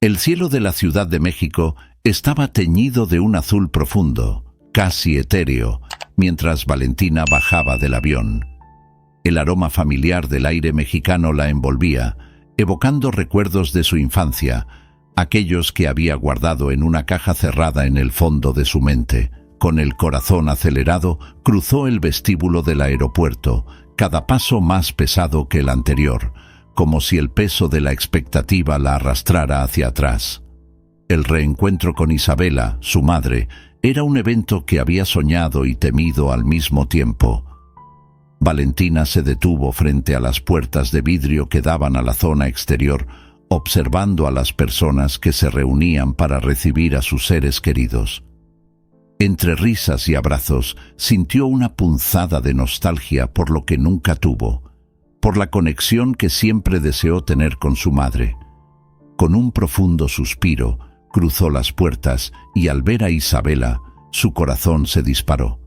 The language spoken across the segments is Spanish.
El cielo de la Ciudad de México estaba teñido de un azul profundo, casi etéreo, mientras Valentina bajaba del avión. El aroma familiar del aire mexicano la envolvía, evocando recuerdos de su infancia, aquellos que había guardado en una caja cerrada en el fondo de su mente. Con el corazón acelerado, cruzó el vestíbulo del aeropuerto, cada paso más pesado que el anterior, como si el peso de la expectativa la arrastrara hacia atrás. El reencuentro con Isabela, su madre, era un evento que había soñado y temido al mismo tiempo. Valentina se detuvo frente a las puertas de vidrio que daban a la zona exterior, observando a las personas que se reunían para recibir a sus seres queridos. Entre risas y abrazos, sintió una punzada de nostalgia por lo que nunca tuvo, por la conexión que siempre deseó tener con su madre. Con un profundo suspiro, cruzó las puertas y al ver a Isabela, su corazón se disparó.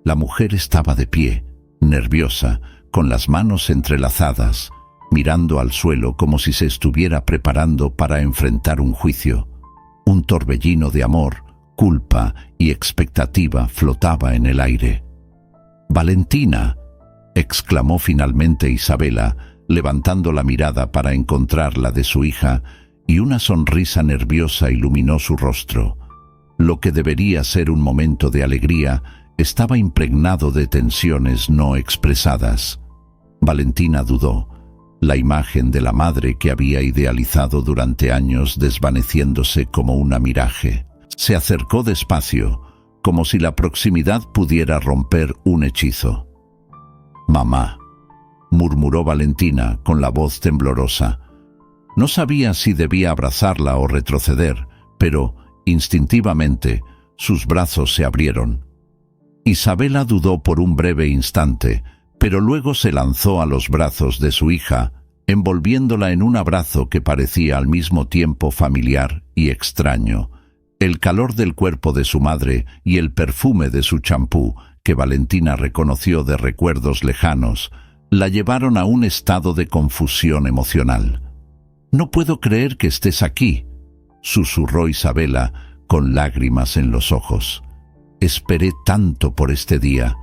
La mujer estaba de pie, nerviosa, con las manos entrelazadas, mirando al suelo como si se estuviera preparando para enfrentar un juicio. Un torbellino de amor, culpa y expectativa flotaba en el aire. «Valentina», exclamó finalmente Isabela, levantando la mirada para encontrar la de su hija, y una sonrisa nerviosa iluminó su rostro. Lo que debería ser un momento de alegría estaba impregnado de tensiones no expresadas. Valentina dudó, la imagen de la madre que había idealizado durante años desvaneciéndose como una miraje. Se acercó despacio, como si la proximidad pudiera romper un hechizo. «Mamá», murmuró Valentina con la voz temblorosa. No sabía si debía abrazarla o retroceder, pero, instintivamente, sus brazos se abrieron. Isabela dudó por un breve instante, pero luego se lanzó a los brazos de su hija, envolviéndola en un abrazo que parecía al mismo tiempo familiar y extraño. El calor del cuerpo de su madre y el perfume de su champú, que Valentina reconoció de recuerdos lejanos, la llevaron a un estado de confusión emocional. «No puedo creer que estés aquí», susurró Isabela con lágrimas en los ojos. «Esperé tanto por este día».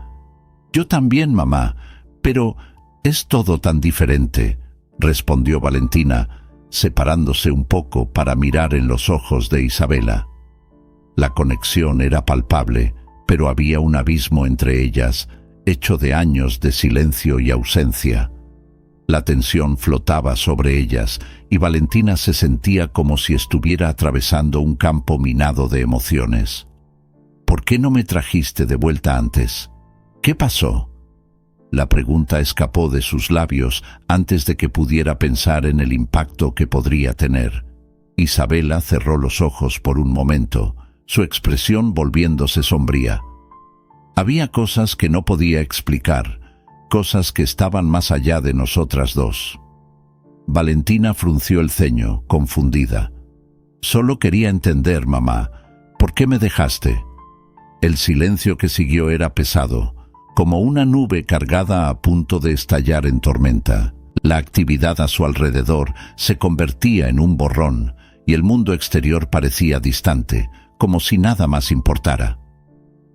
«Yo también, mamá, pero es todo tan diferente», respondió Valentina, separándose un poco para mirar en los ojos de Isabela. La conexión era palpable, pero había un abismo entre ellas, hecho de años de silencio y ausencia. La tensión flotaba sobre ellas y Valentina se sentía como si estuviera atravesando un campo minado de emociones. «¿Por qué no me trajiste de vuelta antes? ¿Qué pasó?». La pregunta escapó de sus labios antes de que pudiera pensar en el impacto que podría tener. Isabela cerró los ojos por un momento, su expresión volviéndose sombría. Había cosas que no podía explicar, cosas que estaban más allá de nosotras dos. Valentina frunció el ceño, confundida. «Solo quería entender, mamá, ¿por qué me dejaste?». El silencio que siguió era pesado, como una nube cargada a punto de estallar en tormenta. La actividad a su alrededor se convertía en un borrón, y el mundo exterior parecía distante, como si nada más importara.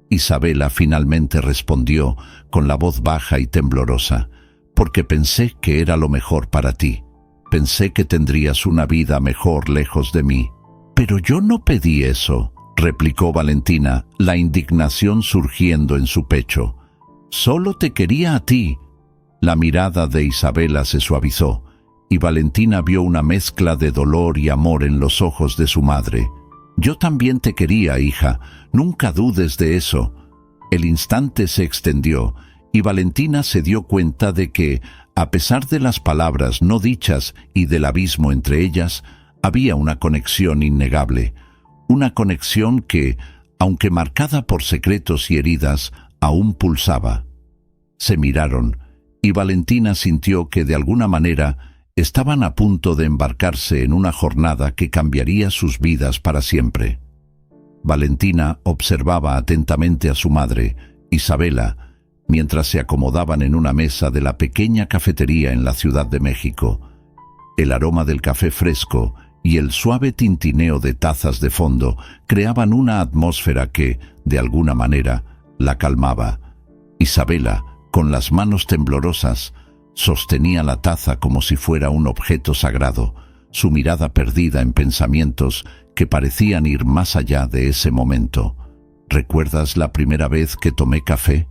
Isabela finalmente respondió con la voz baja y temblorosa: «Porque pensé que era lo mejor para ti. Pensé que tendrías una vida mejor lejos de mí». «Pero yo no pedí eso», replicó Valentina, la indignación surgiendo en su pecho. «Solo te quería a ti». La mirada de Isabela se suavizó, y Valentina vio una mezcla de dolor y amor en los ojos de su madre. «Yo también te quería, hija, nunca dudes de eso». El instante se extendió, y Valentina se dio cuenta de que, a pesar de las palabras no dichas y del abismo entre ellas, había una conexión innegable. Una conexión que, aunque marcada por secretos y heridas, aún pulsaba. Se miraron, y Valentina sintió que de alguna manera estaban a punto de embarcarse en una jornada que cambiaría sus vidas para siempre. Valentina observaba atentamente a su madre, Isabela, mientras se acomodaban en una mesa de la pequeña cafetería en la Ciudad de México. El aroma del café fresco y el suave tintineo de tazas de fondo creaban una atmósfera que, de alguna manera, la calmaba. Isabela, con las manos temblorosas, sostenía la taza como si fuera un objeto sagrado, su mirada perdida en pensamientos que parecían ir más allá de ese momento. ¿Recuerdas la primera vez que tomé café?,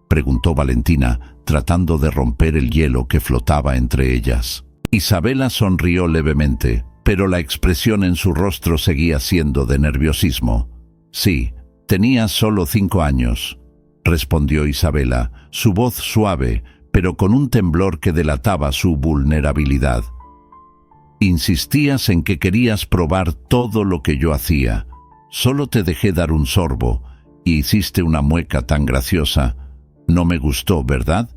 preguntó Valentina, tratando de romper el hielo que flotaba entre ellas. Isabela sonrió levemente, pero la expresión en su rostro seguía siendo de nerviosismo. Sí, tenía solo 5 años, respondió Isabela, su voz suave, pero con un temblor que delataba su vulnerabilidad. Insistías en que querías probar todo lo que yo hacía. Solo te dejé dar un sorbo y hiciste una mueca tan graciosa. No me gustó, ¿verdad?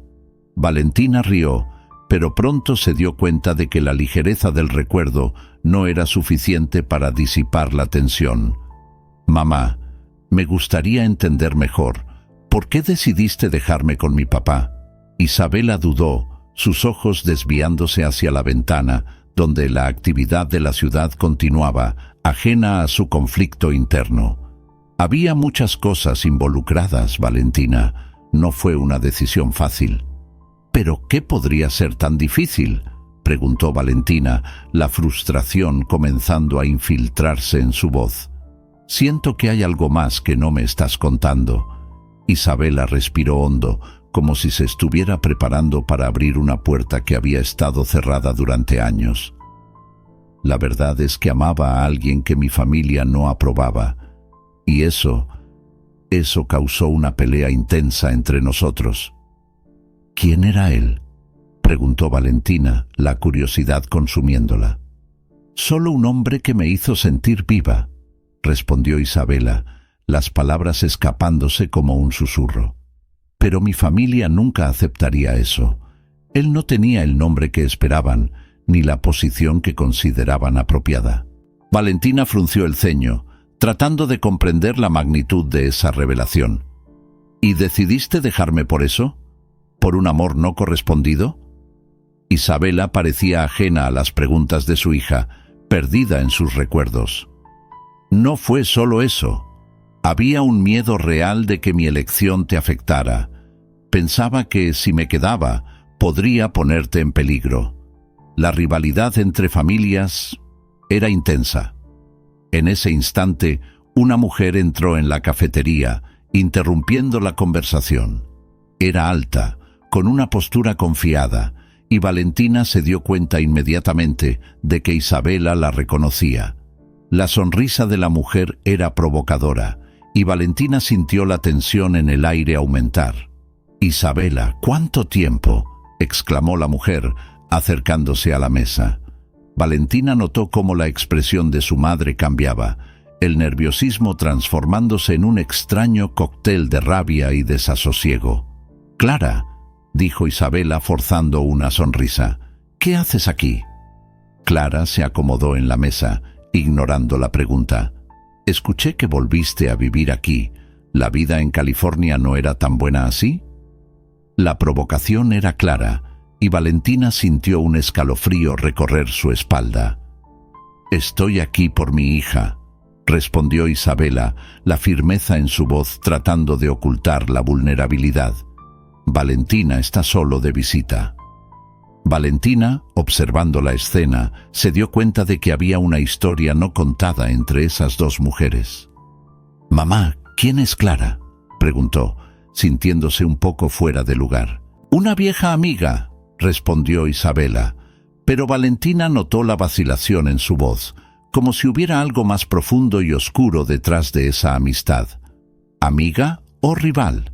Valentina rió, pero pronto se dio cuenta de que la ligereza del recuerdo no era suficiente para disipar la tensión. Mamá, me gustaría entender mejor. ¿Por qué decidiste dejarme con mi papá? Isabela dudó, sus ojos desviándose hacia la ventana, donde la actividad de la ciudad continuaba, ajena a su conflicto interno. Había muchas cosas involucradas, Valentina. No fue una decisión fácil. ¿Pero qué podría ser tan difícil?, preguntó Valentina, la frustración comenzando a infiltrarse en su voz. Siento que hay algo más que no me estás contando. Isabela respiró hondo, como si se estuviera preparando para abrir una puerta que había estado cerrada durante años. La verdad es que amaba a alguien que mi familia no aprobaba, y eso causó una pelea intensa entre nosotros. ¿Quién era él?, preguntó Valentina, la curiosidad consumiéndola. Solo un hombre que me hizo sentir viva, respondió Isabela, las palabras escapándose como un susurro. Pero mi familia nunca aceptaría eso. Él no tenía el nombre que esperaban, ni la posición que consideraban apropiada. Valentina frunció el ceño, tratando de comprender la magnitud de esa revelación. ¿Y decidiste dejarme por eso? ¿Por un amor no correspondido? Isabela parecía ajena a las preguntas de su hija, perdida en sus recuerdos. No fue solo eso. Había un miedo real de que mi elección te afectara. Pensaba que si me quedaba, podría ponerte en peligro. La rivalidad entre familias era intensa. En ese instante, una mujer entró en la cafetería, interrumpiendo la conversación. Era alta, con una postura confiada, y Valentina se dio cuenta inmediatamente de que Isabela la reconocía. La sonrisa de la mujer era provocadora, y Valentina sintió la tensión en el aire aumentar. «Isabela, ¿cuánto tiempo?», exclamó la mujer, acercándose a la mesa. Valentina notó cómo la expresión de su madre cambiaba, el nerviosismo transformándose en un extraño cóctel de rabia y desasosiego. «Clara», dijo Isabela forzando una sonrisa, «¿qué haces aquí?». Clara se acomodó en la mesa, ignorando la pregunta. «Escuché que volviste a vivir aquí. ¿La vida en California no era tan buena así?». La provocación era clara, y Valentina sintió un escalofrío recorrer su espalda. «Estoy aquí por mi hija», respondió Isabela, la firmeza en su voz tratando de ocultar la vulnerabilidad. «Valentina está solo de visita». Valentina, observando la escena, se dio cuenta de que había una historia no contada entre esas dos mujeres. «Mamá, ¿quién es Clara?», preguntó, sintiéndose un poco fuera de lugar. «Una vieja amiga», respondió Isabela, pero Valentina notó la vacilación en su voz, como si hubiera algo más profundo y oscuro detrás de esa amistad. ¿Amiga o rival?,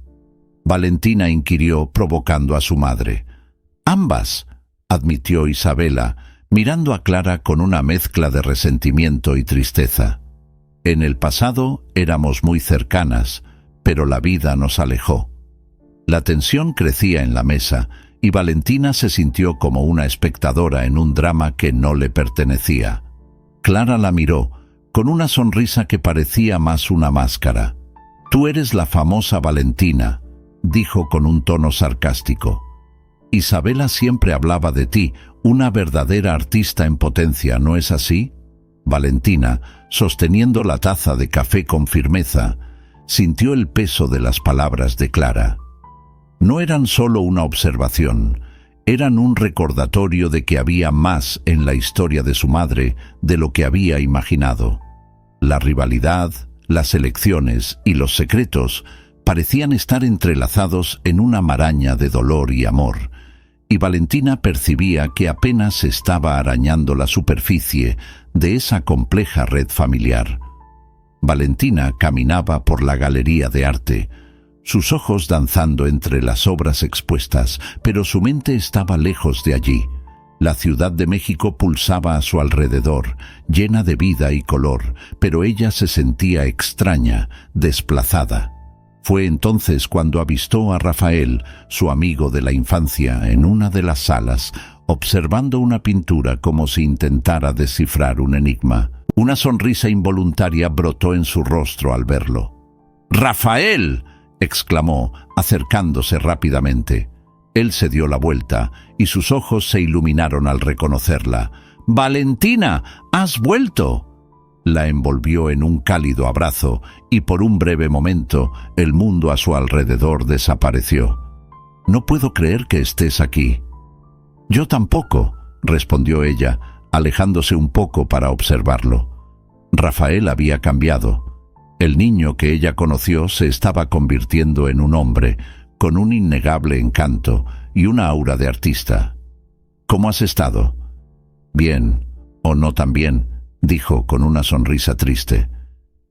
Valentina inquirió, provocando a su madre. «Ambas», admitió Isabela, mirando a Clara con una mezcla de resentimiento y tristeza. «En el pasado éramos muy cercanas, pero la vida nos alejó». La tensión crecía en la mesa, y Valentina se sintió como una espectadora en un drama que no le pertenecía. Clara la miró, con una sonrisa que parecía más una máscara. «Tú eres la famosa Valentina», dijo con un tono sarcástico. «Isabela siempre hablaba de ti, una verdadera artista en potencia, ¿no es así?». Valentina, sosteniendo la taza de café con firmeza, sintió el peso de las palabras de Clara. No eran solo una observación, eran un recordatorio de que había más en la historia de su madre de lo que había imaginado. La rivalidad, las elecciones y los secretos parecían estar entrelazados en una maraña de dolor y amor, y Valentina percibía que apenas estaba arañando la superficie de esa compleja red familiar. Valentina caminaba por la galería de arte, sus ojos danzando entre las obras expuestas, pero su mente estaba lejos de allí. La Ciudad de México pulsaba a su alrededor, llena de vida y color, pero ella se sentía extraña, desplazada. Fue entonces cuando avistó a Rafael, su amigo de la infancia, en una de las salas, observando una pintura como si intentara descifrar un enigma. Una sonrisa involuntaria brotó en su rostro al verlo. ¡Rafael!, exclamó, acercándose rápidamente. Él se dio la vuelta y sus ojos se iluminaron al reconocerla. ¡Valentina! ¡Has vuelto!, la envolvió en un cálido abrazo y por un breve momento el mundo a su alrededor desapareció. «No puedo creer que estés aquí». «Yo tampoco», respondió ella, alejándose un poco para observarlo. Rafael había cambiado. El niño que ella conoció se estaba convirtiendo en un hombre, con un innegable encanto y una aura de artista. «¿Cómo has estado?» «Bien, o no tan bien», dijo con una sonrisa triste.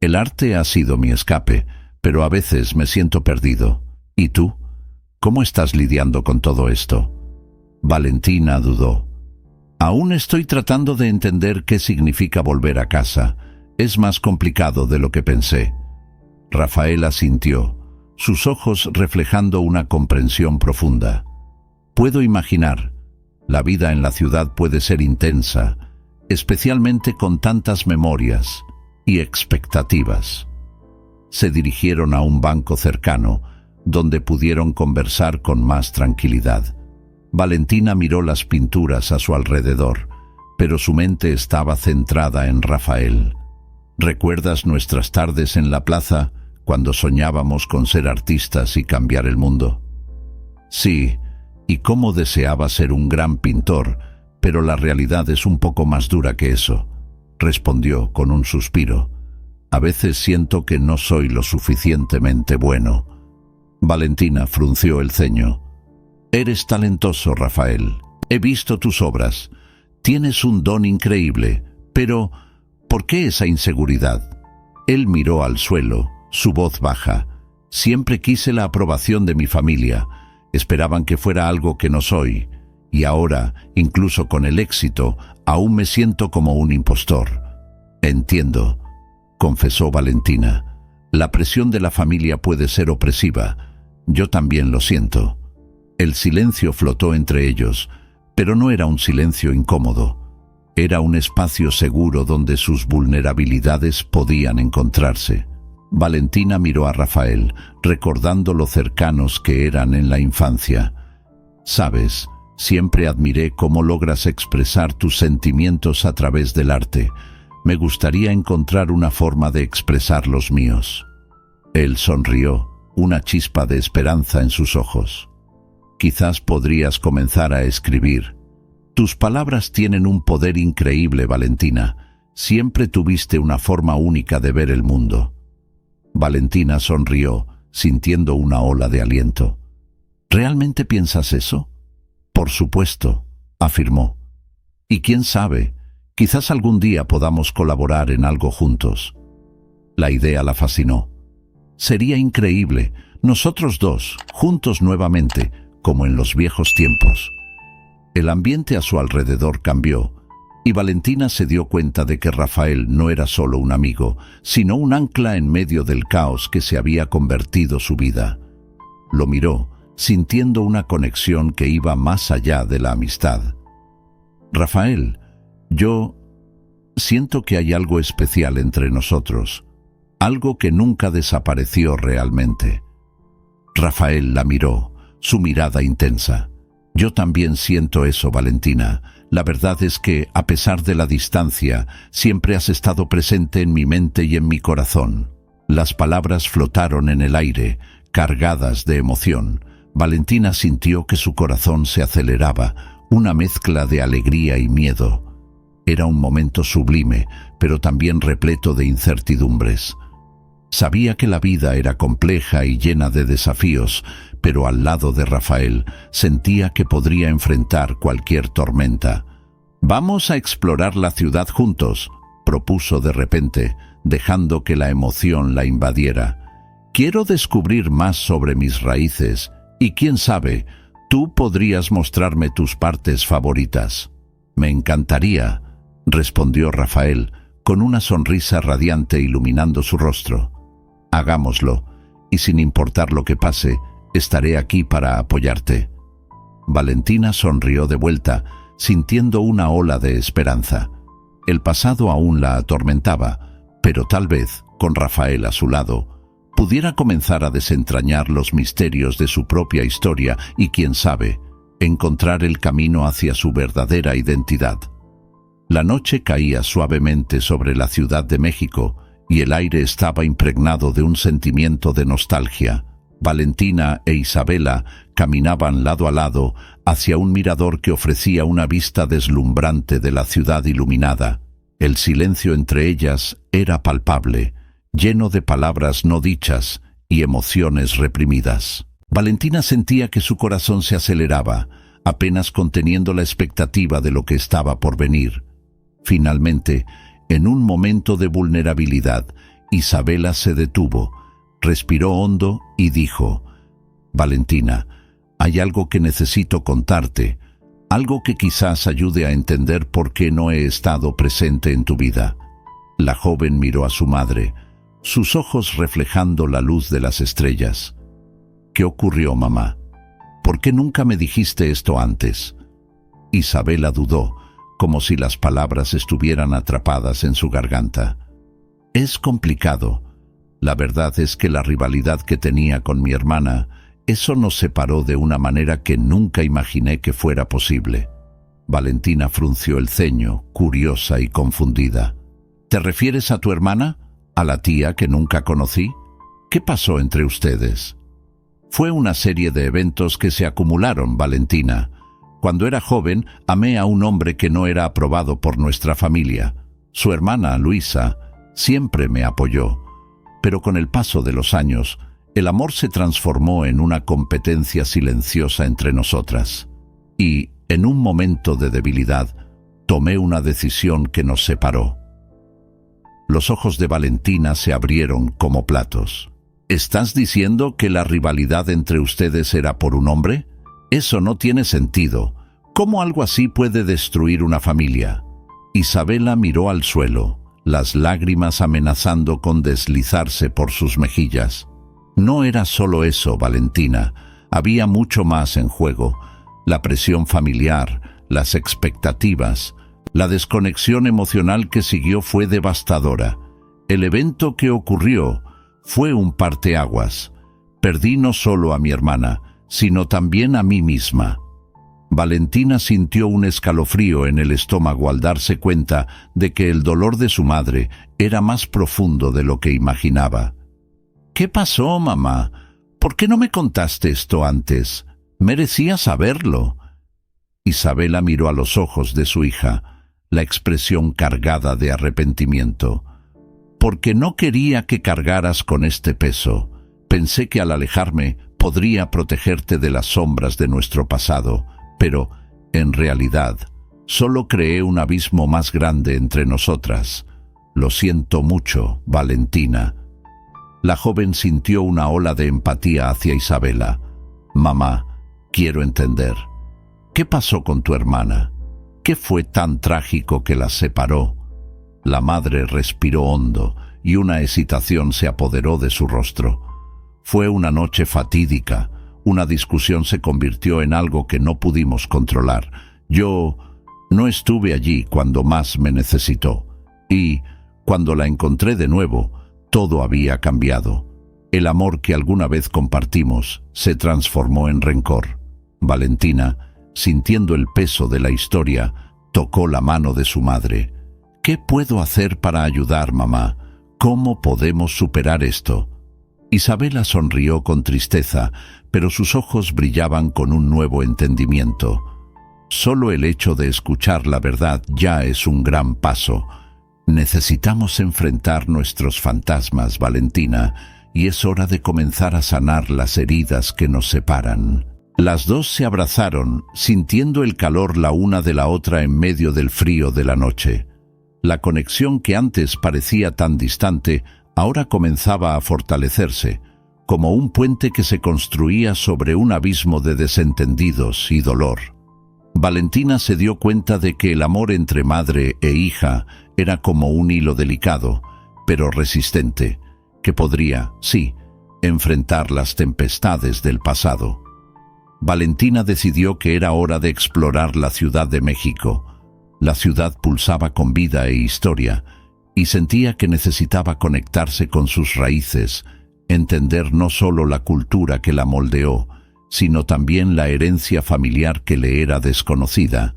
«El arte ha sido mi escape, pero a veces me siento perdido. ¿Y tú? ¿Cómo estás lidiando con todo esto?» Valentina dudó. «Aún estoy tratando de entender qué significa volver a casa. Es más complicado de lo que pensé». Rafael asintió, sus ojos reflejando una comprensión profunda. «Puedo imaginar. La vida en la ciudad puede ser intensa, especialmente con tantas memorias y expectativas». Se dirigieron a un banco cercano, donde pudieron conversar con más tranquilidad. Valentina miró las pinturas a su alrededor, pero su mente estaba centrada en Rafael. «¿Recuerdas nuestras tardes en la plaza, cuando soñábamos con ser artistas y cambiar el mundo?» «Sí, y cómo deseaba ser un gran pintor, pero la realidad es un poco más dura que eso», respondió con un suspiro. «A veces siento que no soy lo suficientemente bueno». Valentina frunció el ceño. «Eres talentoso, Rafael. He visto tus obras. Tienes un don increíble, pero ¿por qué esa inseguridad?» Él miró al suelo, su voz baja. «Siempre quise la aprobación de mi familia. Esperaban que fuera algo que no soy. Y ahora, incluso con el éxito, aún me siento como un impostor». «Entiendo», confesó Valentina. «La presión de la familia puede ser opresiva. Yo también lo siento». El silencio flotó entre ellos, pero no era un silencio incómodo. Era un espacio seguro donde sus vulnerabilidades podían encontrarse. Valentina miró a Rafael, recordando lo cercanos que eran en la infancia. «Sabes, siempre admiré cómo logras expresar tus sentimientos a través del arte. Me gustaría encontrar una forma de expresar los míos». Él sonrió, una chispa de esperanza en sus ojos. «Quizás podrías comenzar a escribir. Tus palabras tienen un poder increíble, Valentina. Siempre tuviste una forma única de ver el mundo». Valentina sonrió, sintiendo una ola de aliento. «¿Realmente piensas eso?» «Por supuesto», afirmó. «Y quién sabe, quizás algún día podamos colaborar en algo juntos». La idea la fascinó. «Sería increíble, nosotros dos, juntos nuevamente, como en los viejos tiempos». El ambiente a su alrededor cambió, y Valentina se dio cuenta de que Rafael no era solo un amigo, sino un ancla en medio del caos que se había convertido su vida. Lo miró, sintiendo una conexión que iba más allá de la amistad. «Rafael, yo siento que hay algo especial entre nosotros, algo que nunca desapareció realmente». Rafael la miró, su mirada intensa. «Yo también siento eso, Valentina. La verdad es que, a pesar de la distancia, siempre has estado presente en mi mente y en mi corazón. Las palabras flotaron en el aire, cargadas de emoción. Valentina sintió que su corazón se aceleraba, una mezcla de alegría y miedo. Era un momento sublime, pero también repleto de incertidumbres. Sabía que la vida era compleja y llena de desafíos, pero al lado de Rafael sentía que podría enfrentar cualquier tormenta. «Vamos a explorar la ciudad juntos», propuso de repente, dejando que la emoción la invadiera. «Quiero descubrir más sobre mis raíces, y quién sabe, tú podrías mostrarme tus partes favoritas». «Me encantaría», respondió Rafael, con una sonrisa radiante iluminando su rostro. «Hagámoslo, y sin importar lo que pase, estaré aquí para apoyarte». Valentina sonrió de vuelta, sintiendo una ola de esperanza. El pasado aún la atormentaba, pero tal vez, con Rafael a su lado, pudiera comenzar a desentrañar los misterios de su propia historia y, quién sabe, encontrar el camino hacia su verdadera identidad. La noche caía suavemente sobre la Ciudad de México y el aire estaba impregnado de un sentimiento de nostalgia. Valentina e Isabela caminaban lado a lado hacia un mirador que ofrecía una vista deslumbrante de la ciudad iluminada. El silencio entre ellas era palpable, lleno de palabras no dichas y emociones reprimidas. Valentina sentía que su corazón se aceleraba, apenas conteniendo la expectativa de lo que estaba por venir. Finalmente, en un momento de vulnerabilidad, Isabela se detuvo, respiró hondo y dijo: «Valentina, hay algo que necesito contarte, algo que quizás ayude a entender por qué no he estado presente en tu vida». La joven miró a su madre, sus ojos reflejando la luz de las estrellas. «¿Qué ocurrió, mamá? ¿Por qué nunca me dijiste esto antes?» Isabela dudó, como si las palabras estuvieran atrapadas en su garganta. «Es complicado. La verdad es que la rivalidad que tenía con mi hermana, eso nos separó de una manera que nunca imaginé que fuera posible». Valentina frunció el ceño, curiosa y confundida. «¿Te refieres a tu hermana? ¿A la tía que nunca conocí? ¿Qué pasó entre ustedes?» «Fue una serie de eventos que se acumularon, Valentina. Cuando era joven, amé a un hombre que no era aprobado por nuestra familia. Su hermana, Luisa, siempre me apoyó. Pero con el paso de los años, el amor se transformó en una competencia silenciosa entre nosotras. Y, en un momento de debilidad, tomé una decisión que nos separó». Los ojos de Valentina se abrieron como platos. «¿Estás diciendo que la rivalidad entre ustedes era por un hombre? Eso no tiene sentido. ¿Cómo algo así puede destruir una familia?» Isabela miró al suelo, las lágrimas amenazando con deslizarse por sus mejillas. «No era solo eso, Valentina. Había mucho más en juego. La presión familiar, las expectativas, la desconexión emocional que siguió fue devastadora. El evento que ocurrió fue un parteaguas. Perdí no solo a mi hermana, sino también a mí misma». Valentina sintió un escalofrío en el estómago al darse cuenta de que el dolor de su madre era más profundo de lo que imaginaba. «¿Qué pasó, mamá? ¿Por qué no me contaste esto antes? Merecía saberlo». Isabela miró a los ojos de su hija, la expresión cargada de arrepentimiento. «Porque no quería que cargaras con este peso. Pensé que al alejarme podría protegerte de las sombras de nuestro pasado, pero, en realidad, solo creé un abismo más grande entre nosotras. Lo siento mucho, Valentina». La joven sintió una ola de empatía hacia Isabela. «Mamá, quiero entender. ¿Qué pasó con tu hermana? ¿Qué fue tan trágico que las separó?» La madre respiró hondo y una hesitación se apoderó de su rostro. «Fue una noche fatídica. Una discusión se convirtió en algo que no pudimos controlar. Yo no estuve allí cuando más me necesitó. Y, cuando la encontré de nuevo, todo había cambiado. El amor que alguna vez compartimos se transformó en rencor». Valentina, sintiendo el peso de la historia, Tocó la mano de su madre. «¿Qué puedo hacer para ayudar, mamá? ¿Cómo podemos superar esto?» Isabela sonrió con tristeza, pero sus ojos brillaban con un nuevo entendimiento. Solo el hecho de escuchar la verdad ya es un gran paso. Necesitamos enfrentar nuestros fantasmas, Valentina, y es hora de comenzar a sanar las heridas que nos separan. Las dos se abrazaron, sintiendo el calor la una de la otra en medio del frío de la noche. La conexión que antes parecía tan distante, ahora comenzaba a fortalecerse, como un puente que se construía sobre un abismo de desentendidos y dolor. Valentina se dio cuenta de que el amor entre madre e hija era como un hilo delicado, pero resistente, que podría, sí, enfrentar las tempestades del pasado. Valentina decidió que era hora de explorar la Ciudad de México. La ciudad pulsaba con vida e historia, y sentía que necesitaba conectarse con sus raíces, entender no solo la cultura que la moldeó, sino también la herencia familiar que le era desconocida.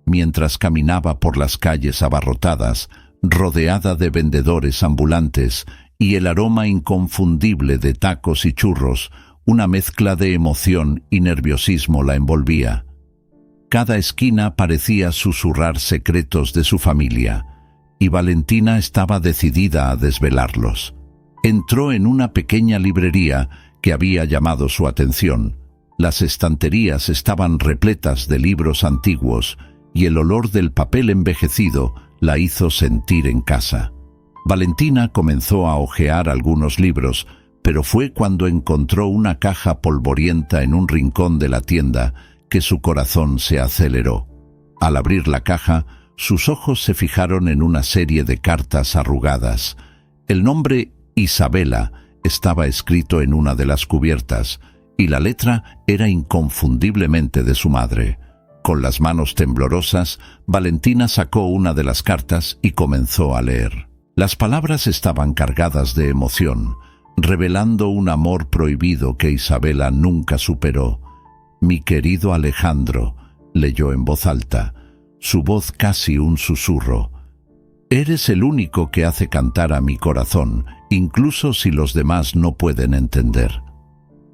Mientras caminaba por las calles abarrotadas, rodeada de vendedores ambulantes y el aroma inconfundible de tacos y churros, una mezcla de emoción y nerviosismo la envolvía. Cada esquina parecía susurrar secretos de su familia, y Valentina estaba decidida a desvelarlos. Entró en una pequeña librería que había llamado su atención. Las estanterías estaban repletas de libros antiguos, y el olor del papel envejecido la hizo sentir en casa. Valentina comenzó a hojear algunos libros, pero fue cuando encontró una caja polvorienta en un rincón de la tienda que su corazón se aceleró. Al abrir la caja, sus ojos se fijaron en una serie de cartas arrugadas. El nombre Isabela estaba escrito en una de las cubiertas, y la letra era inconfundiblemente de su madre. Con las manos temblorosas, Valentina sacó una de las cartas y comenzó a leer. Las palabras estaban cargadas de emoción, revelando un amor prohibido que Isabela nunca superó. «Mi querido Alejandro», leyó en voz alta, su voz casi un susurro. «Eres el único que hace cantar a mi corazón, incluso si los demás no pueden entender».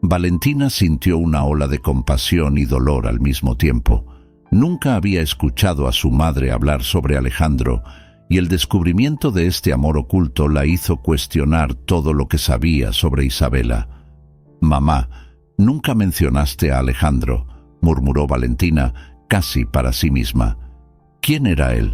Valentina sintió una ola de compasión y dolor al mismo tiempo. Nunca había escuchado a su madre hablar sobre Alejandro, y el descubrimiento de este amor oculto la hizo cuestionar todo lo que sabía sobre Isabela. «Mamá, nunca mencionaste a Alejandro», murmuró Valentina, casi para sí misma. ¿Quién era él?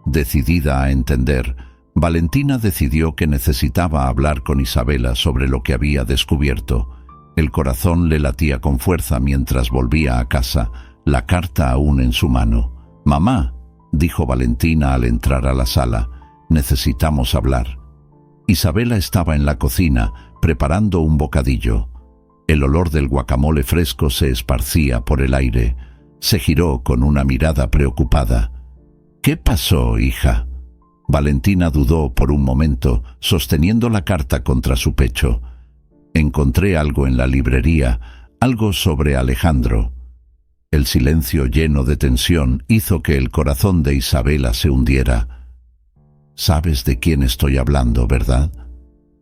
Decidida a entender, Valentina decidió que necesitaba hablar con Isabela sobre lo que había descubierto. El corazón le latía con fuerza mientras volvía a casa, la carta aún en su mano. «Mamá», dijo Valentina al entrar a la sala, «necesitamos hablar». Isabela estaba en la cocina, preparando un bocadillo. El olor del guacamole fresco se esparcía por el aire. Se giró con una mirada preocupada. «¿Qué pasó, hija?» Valentina dudó por un momento, sosteniendo la carta contra su pecho. «Encontré algo en la librería, algo sobre Alejandro». El silencio lleno de tensión hizo que el corazón de Isabela se hundiera. «Sabes de quién estoy hablando, ¿verdad?»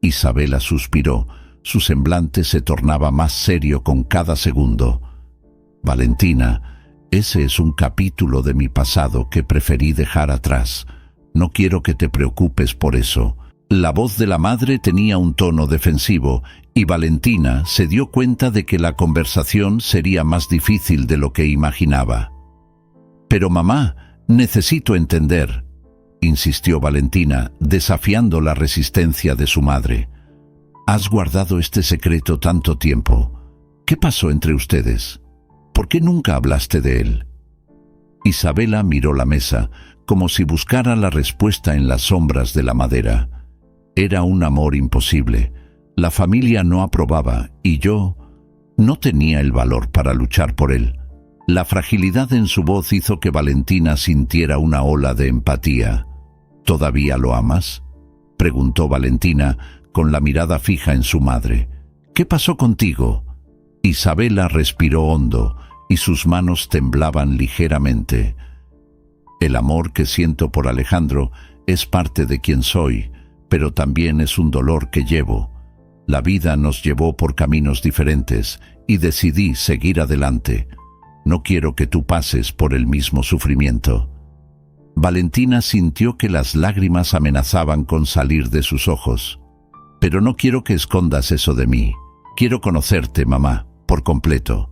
Isabela suspiró. Su semblante se tornaba más serio con cada segundo. «Valentina, ese es un capítulo de mi pasado que preferí dejar atrás. No quiero que te preocupes por eso». La voz de la madre tenía un tono defensivo, y Valentina se dio cuenta de que la conversación sería más difícil de lo que imaginaba. «Pero mamá, necesito entender», insistió Valentina, desafiando la resistencia de su madre. «Has guardado este secreto tanto tiempo. ¿Qué pasó entre ustedes? ¿Por qué nunca hablaste de él?» Isabela miró la mesa, como si buscara la respuesta en las sombras de la madera. Era un amor imposible. La familia no aprobaba, y yo no tenía el valor para luchar por él. La fragilidad en su voz hizo que Valentina sintiera una ola de empatía. «¿Todavía lo amas?», preguntó Valentina, con la mirada fija en su madre. «¿Qué pasó contigo?». Isabela respiró hondo, y sus manos temblaban ligeramente. El amor que siento por Alejandro es parte de quien soy, pero también es un dolor que llevo. La vida nos llevó por caminos diferentes y decidí seguir adelante. No quiero que tú pases por el mismo sufrimiento. Valentina sintió que las lágrimas amenazaban con salir de sus ojos. Pero no quiero que escondas eso de mí. Quiero conocerte, mamá, por completo.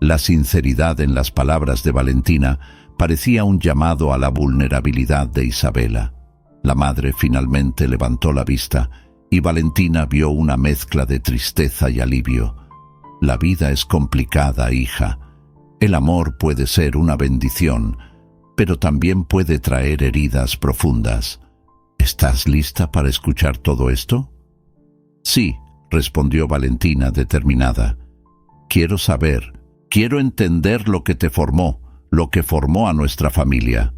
La sinceridad en las palabras de Valentina parecía un llamado a la vulnerabilidad de Isabela. La madre finalmente levantó la vista y Valentina vio una mezcla de tristeza y alivio. La vida es complicada, hija. El amor puede ser una bendición, pero también puede traer heridas profundas. ¿Estás lista para escuchar todo esto? Sí, respondió Valentina determinada. Quiero saber, quiero entender lo que te formó, lo que formó a nuestra familia.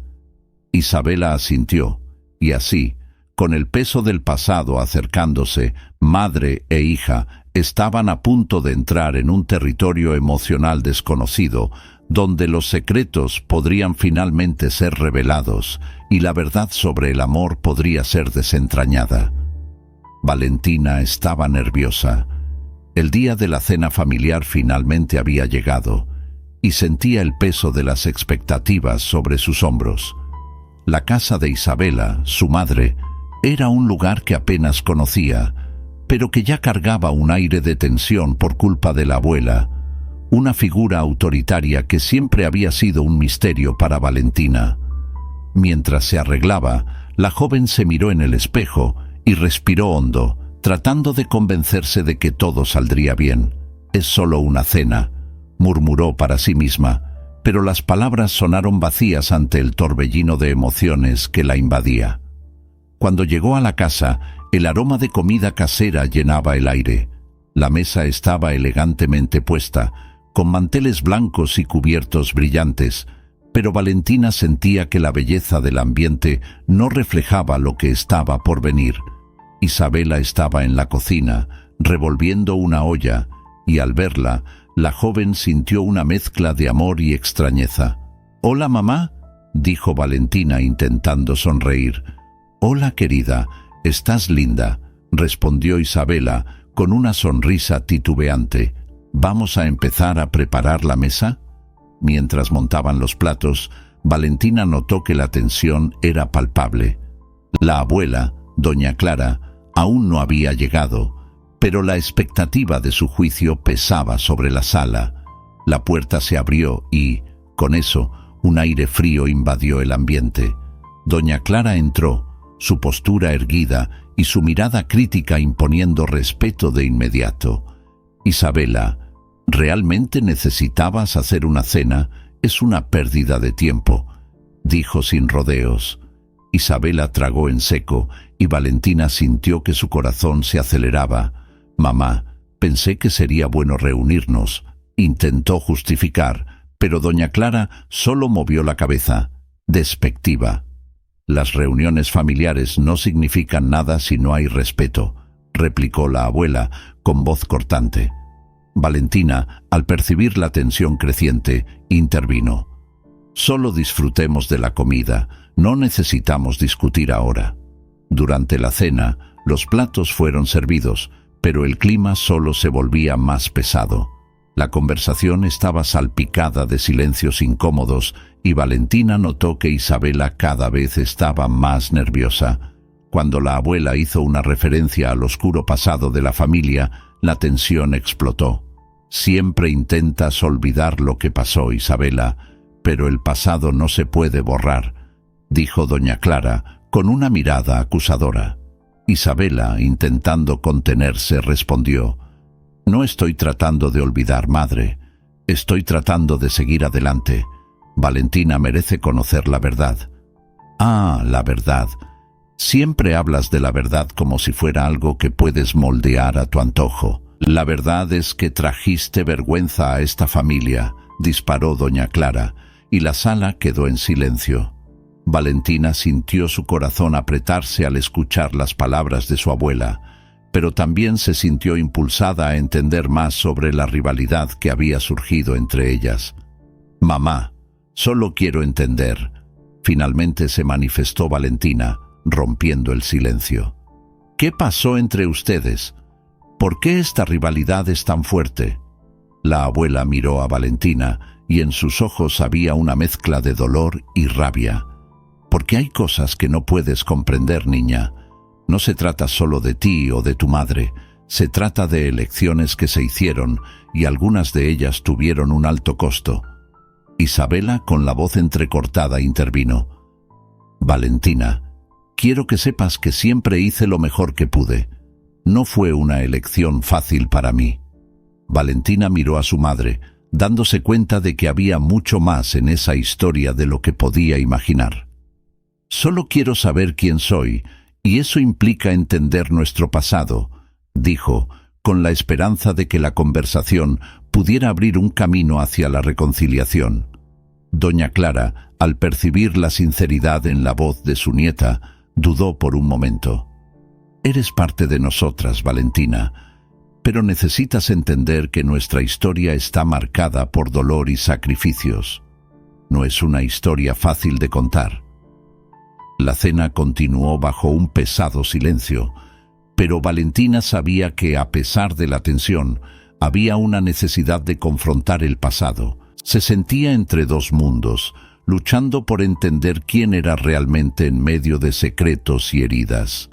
Isabela asintió, y así, con el peso del pasado acercándose, madre e hija estaban a punto de entrar en un territorio emocional desconocido, donde los secretos podrían finalmente ser revelados y la verdad sobre el amor podría ser desentrañada. Valentina estaba nerviosa. El día de la cena familiar finalmente había llegado y sentía el peso de las expectativas sobre sus hombros. La casa de Isabela, su madre, era un lugar que apenas conocía, pero que ya cargaba un aire de tensión por culpa de la abuela, una figura autoritaria que siempre había sido un misterio para Valentina. Mientras se arreglaba, la joven se miró en el espejo y respiró hondo, tratando de convencerse de que todo saldría bien. «Es solo una cena», murmuró para sí misma, pero las palabras sonaron vacías ante el torbellino de emociones que la invadía. Cuando llegó a la casa, el aroma de comida casera llenaba el aire. La mesa estaba elegantemente puesta, con manteles blancos y cubiertos brillantes, pero Valentina sentía que la belleza del ambiente no reflejaba lo que estaba por venir. Isabela estaba en la cocina, revolviendo una olla, y al verla, la joven sintió una mezcla de amor y extrañeza. «Hola, mamá», dijo Valentina intentando sonreír. «Hola, querida, estás linda», respondió Isabela con una sonrisa titubeante. «¿Vamos a empezar a preparar la mesa?». Mientras montaban los platos, Valentina notó que la tensión era palpable. La abuela, doña Clara, aún no había llegado, pero la expectativa de su juicio pesaba sobre la sala. La puerta se abrió y, con eso, un aire frío invadió el ambiente. Doña Clara entró, su postura erguida y su mirada crítica imponiendo respeto de inmediato. «Isabela, ¿realmente necesitabas hacer una cena? Es una pérdida de tiempo», dijo sin rodeos. Isabela tragó en seco y Valentina sintió que su corazón se aceleraba. «Mamá, pensé que sería bueno reunirnos», intentó justificar, pero doña Clara solo movió la cabeza, despectiva. «Las reuniones familiares no significan nada si no hay respeto», replicó la abuela con voz cortante. Valentina, al percibir la tensión creciente, intervino. «Solo disfrutemos de la comida, no necesitamos discutir ahora». Durante la cena, los platos fueron servidos, pero el clima solo se volvía más pesado. La conversación estaba salpicada de silencios incómodos y Valentina notó que Isabela cada vez estaba más nerviosa. Cuando la abuela hizo una referencia al oscuro pasado de la familia, la tensión explotó. «Siempre intentas olvidar lo que pasó, Isabela, pero el pasado no se puede borrar», dijo doña Clara con una mirada acusadora. Isabela, intentando contenerse, respondió: «No estoy tratando de olvidar, madre. Estoy tratando de seguir adelante. Valentina merece conocer la verdad». «Ah, la verdad. Siempre hablas de la verdad como si fuera algo que puedes moldear a tu antojo. La verdad es que trajiste vergüenza a esta familia», disparó doña Clara, y la sala quedó en silencio. Valentina sintió su corazón apretarse al escuchar las palabras de su abuela, pero también se sintió impulsada a entender más sobre la rivalidad que había surgido entre ellas. «Mamá, solo quiero entender. Finalmente se manifestó Valentina, rompiendo el silencio. ¿Qué pasó entre ustedes? ¿Por qué esta rivalidad es tan fuerte? La abuela miró a Valentina y en sus ojos había una mezcla de dolor y rabia. Porque hay cosas que no puedes comprender, niña. No se trata solo de ti o de tu madre. Se trata de elecciones que se hicieron y algunas de ellas tuvieron un alto costo. Isabela, con la voz entrecortada, intervino. Valentina, quiero que sepas que siempre hice lo mejor que pude. No fue una elección fácil para mí. Valentina miró a su madre, dándose cuenta de que había mucho más en esa historia de lo que podía imaginar. Solo quiero saber quién soy, y eso implica entender nuestro pasado, dijo, con la esperanza de que la conversación pudiera abrir un camino hacia la reconciliación. Doña Clara, al percibir la sinceridad en la voz de su nieta, dudó por un momento. Eres parte de nosotras, Valentina, pero necesitas entender que nuestra historia está marcada por dolor y sacrificios. No es una historia fácil de contar. La cena continuó bajo un pesado silencio, pero Valentina sabía que, a pesar de la tensión, había una necesidad de confrontar el pasado. Se sentía entre dos mundos, luchando por entender quién era realmente en medio de secretos y heridas.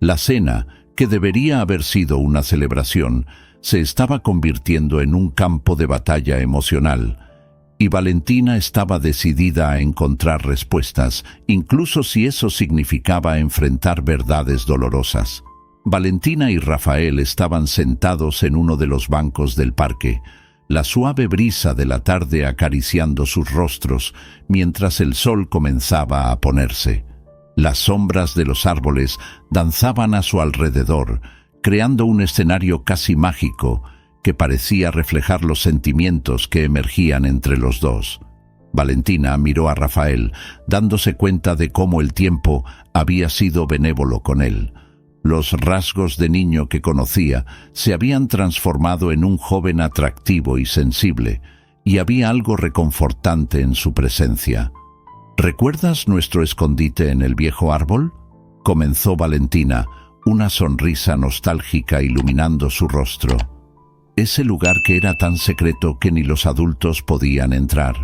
La cena, que debería haber sido una celebración, se estaba convirtiendo en un campo de batalla emocional, y Valentina estaba decidida a encontrar respuestas, incluso si eso significaba enfrentar verdades dolorosas. Valentina y Rafael estaban sentados en uno de los bancos del parque, la suave brisa de la tarde acariciando sus rostros mientras el sol comenzaba a ponerse. Las sombras de los árboles danzaban a su alrededor, creando un escenario casi mágico que parecía reflejar los sentimientos que emergían entre los dos. Valentina miró a Rafael, dándose cuenta de cómo el tiempo había sido benévolo con él. Los rasgos de niño que conocía se habían transformado en un joven atractivo y sensible, y había algo reconfortante en su presencia. ¿Recuerdas nuestro escondite en el viejo árbol?, comenzó Valentina, una sonrisa nostálgica iluminando su rostro. Ese lugar que era tan secreto que ni los adultos podían entrar.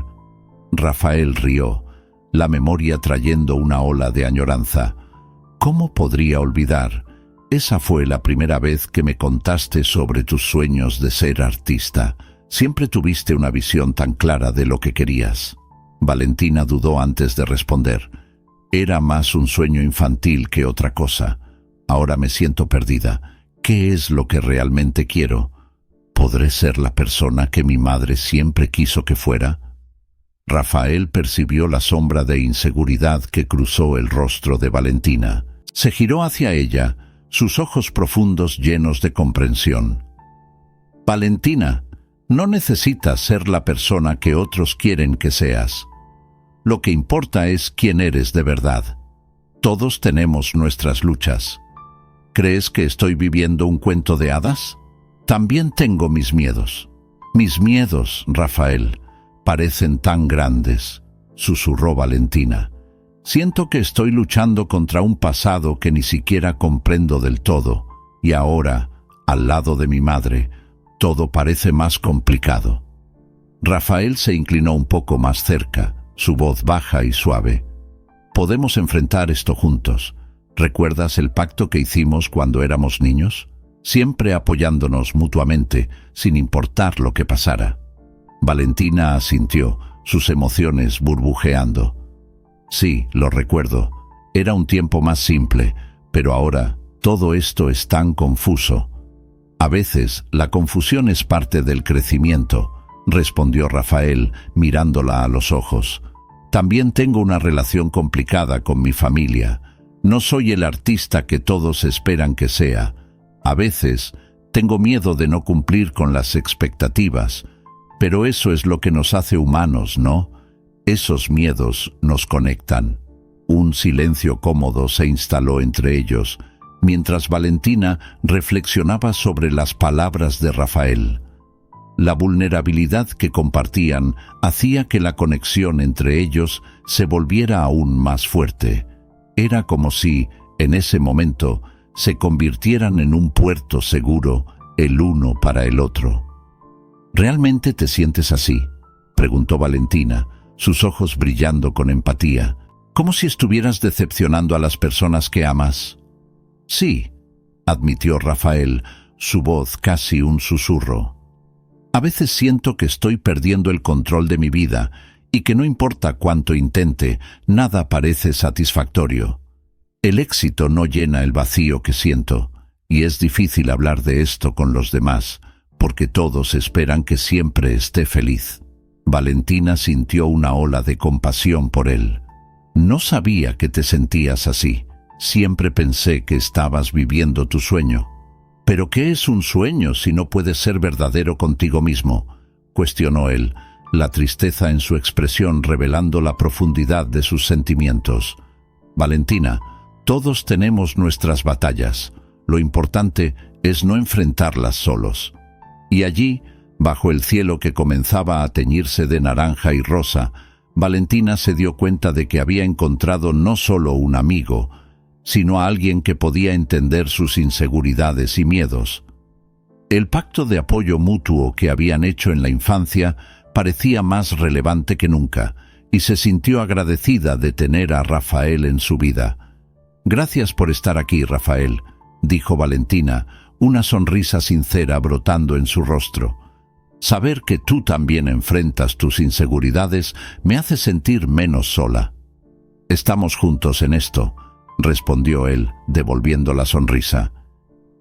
Rafael rió, la memoria trayendo una ola de añoranza. ¿Cómo podría olvidar? Esa fue la primera vez que me contaste sobre tus sueños de ser artista. Siempre tuviste una visión tan clara de lo que querías. Valentina dudó antes de responder. Era más un sueño infantil que otra cosa. Ahora me siento perdida. ¿Qué es lo que realmente quiero? ¿Podré ser la persona que mi madre siempre quiso que fuera? Rafael percibió la sombra de inseguridad que cruzó el rostro de Valentina. Se giró hacia ella, sus ojos profundos llenos de comprensión. Valentina, no necesitas ser la persona que otros quieren que seas. Lo que importa es quién eres de verdad. Todos tenemos nuestras luchas. ¿Crees que estoy viviendo un cuento de hadas? También tengo mis miedos. Mis miedos, Rafael, parecen tan grandes, susurró Valentina. Siento que estoy luchando contra un pasado que ni siquiera comprendo del todo, y ahora, al lado de mi madre, todo parece más complicado. Rafael se inclinó un poco más cerca, su voz baja y suave. Podemos enfrentar esto juntos. ¿Recuerdas el pacto que hicimos cuando éramos niños? Siempre apoyándonos mutuamente, sin importar lo que pasara. Valentina asintió, sus emociones burbujeando. Sí, lo recuerdo. Era un tiempo más simple, pero ahora todo esto es tan confuso. A veces la confusión es parte del crecimiento, respondió Rafael, mirándola a los ojos. También tengo una relación complicada con mi familia. No soy el artista que todos esperan que sea. A veces tengo miedo de no cumplir con las expectativas, pero eso es lo que nos hace humanos, ¿no? Esos miedos nos conectan. Un silencio cómodo se instaló entre ellos, mientras Valentina reflexionaba sobre las palabras de Rafael. La vulnerabilidad que compartían hacía que la conexión entre ellos se volviera aún más fuerte. Era como si, en ese momento, se convirtieran en un puerto seguro, el uno para el otro. ¿Realmente te sientes así?, preguntó Valentina, sus ojos brillando con empatía, como si estuvieras decepcionando a las personas que amas. Sí, admitió Rafael, su voz casi un susurro. A veces siento que estoy perdiendo el control de mi vida y que no importa cuánto intente, nada parece satisfactorio. El éxito no llena el vacío que siento, y es difícil hablar de esto con los demás, porque todos esperan que siempre esté feliz. Valentina sintió una ola de compasión por él. No sabía que te sentías así. Siempre pensé que estabas viviendo tu sueño. ¿Pero qué es un sueño si no puedes ser verdadero contigo mismo?, cuestionó él, la tristeza en su expresión revelando la profundidad de sus sentimientos. Valentina, todos tenemos nuestras batallas. Lo importante es no enfrentarlas solos. Y allí, bajo el cielo que comenzaba a teñirse de naranja y rosa, Valentina se dio cuenta de que había encontrado no solo un amigo, sino a alguien que podía entender sus inseguridades y miedos. El pacto de apoyo mutuo que habían hecho en la infancia parecía más relevante que nunca, y se sintió agradecida de tener a Rafael en su vida. «Gracias por estar aquí, Rafael», dijo Valentina, una sonrisa sincera brotando en su rostro. «Saber que tú también enfrentas tus inseguridades me hace sentir menos sola». «Estamos juntos en esto», respondió él, devolviendo la sonrisa.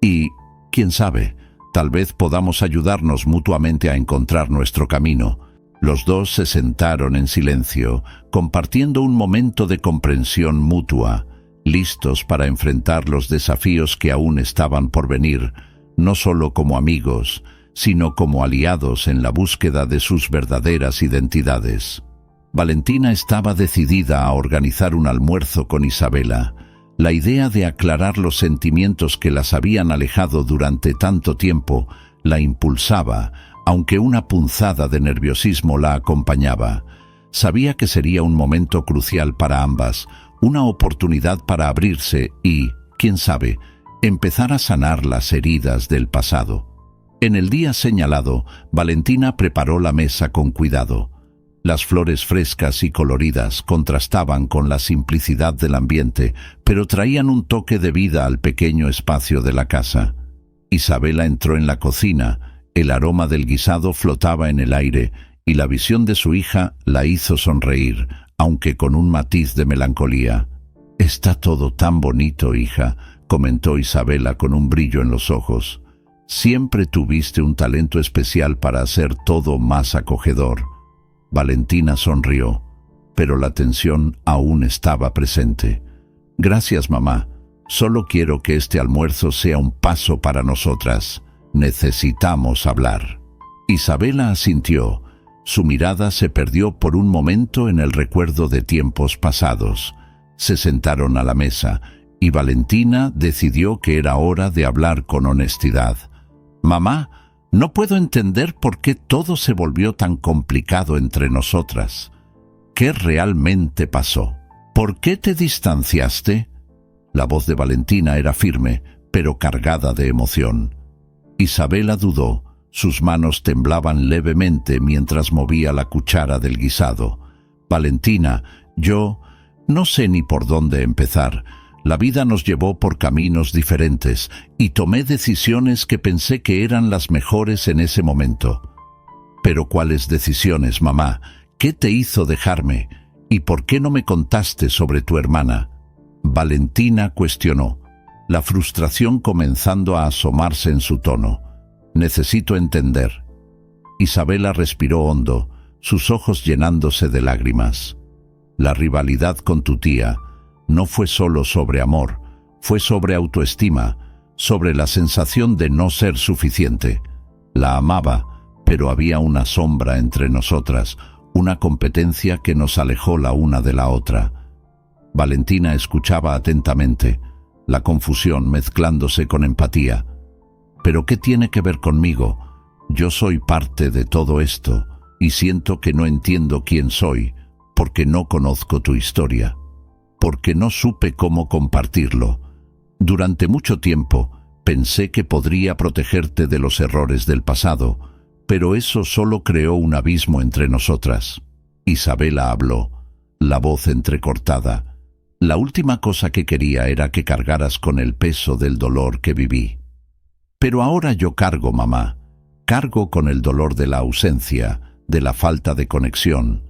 «Y, quién sabe, tal vez podamos ayudarnos mutuamente a encontrar nuestro camino». Los dos se sentaron en silencio, compartiendo un momento de comprensión mutua, listos para enfrentar los desafíos que aún estaban por venir, no solo como amigos, sino como aliados en la búsqueda de sus verdaderas identidades. Valentina estaba decidida a organizar un almuerzo con Isabela. La idea de aclarar los sentimientos que las habían alejado durante tanto tiempo la impulsaba, aunque una punzada de nerviosismo la acompañaba. Sabía que sería un momento crucial para ambas, una oportunidad para abrirse y, quién sabe, empezar a sanar las heridas del pasado. En el día señalado, Valentina preparó la mesa con cuidado. Las flores frescas y coloridas contrastaban con la simplicidad del ambiente, pero traían un toque de vida al pequeño espacio de la casa. Isabela entró en la cocina, el aroma del guisado flotaba en el aire, y la visión de su hija la hizo sonreír, aunque con un matiz de melancolía. «Está todo tan bonito, hija», comentó Isabela con un brillo en los ojos. «Siempre tuviste un talento especial para hacer todo más acogedor». Valentina sonrió, pero la tensión aún estaba presente. «Gracias, mamá. Solo quiero que este almuerzo sea un paso para nosotras. Necesitamos hablar». Isabela asintió. Su mirada se perdió por un momento en el recuerdo de tiempos pasados. Se sentaron a la mesa, y Valentina decidió que era hora de hablar con honestidad. «Mamá, no puedo entender por qué todo se volvió tan complicado entre nosotras. ¿Qué realmente pasó? ¿Por qué te distanciaste?». La voz de Valentina era firme, pero cargada de emoción. Isabela dudó. Sus manos temblaban levemente mientras movía la cuchara del guisado. «Valentina, yo no sé ni por dónde empezar. La vida nos llevó por caminos diferentes y tomé decisiones que pensé que eran las mejores en ese momento». «¿Pero cuáles decisiones, mamá? ¿Qué te hizo dejarme? ¿Y por qué no me contaste sobre tu hermana?». Valentina cuestionó, la frustración comenzando a asomarse en su tono. «Necesito entender». Isabela respiró hondo, sus ojos llenándose de lágrimas. «La rivalidad con tu tía no fue solo sobre amor, fue sobre autoestima, sobre la sensación de no ser suficiente. La amaba, pero había una sombra entre nosotras, una competencia que nos alejó la una de la otra». Valentina escuchaba atentamente, la confusión mezclándose con empatía. «¿Pero qué tiene que ver conmigo? Yo soy parte de todo esto y siento que no entiendo quién soy porque no conozco tu historia, porque no supe cómo compartirlo. Durante mucho tiempo pensé que podría protegerte de los errores del pasado, pero eso solo creó un abismo entre nosotras. Isabela habló, la voz entrecortada. La última cosa que quería era que cargaras con el peso del dolor que viví. Pero ahora yo cargo, mamá. Cargo con el dolor de la ausencia, de la falta de conexión.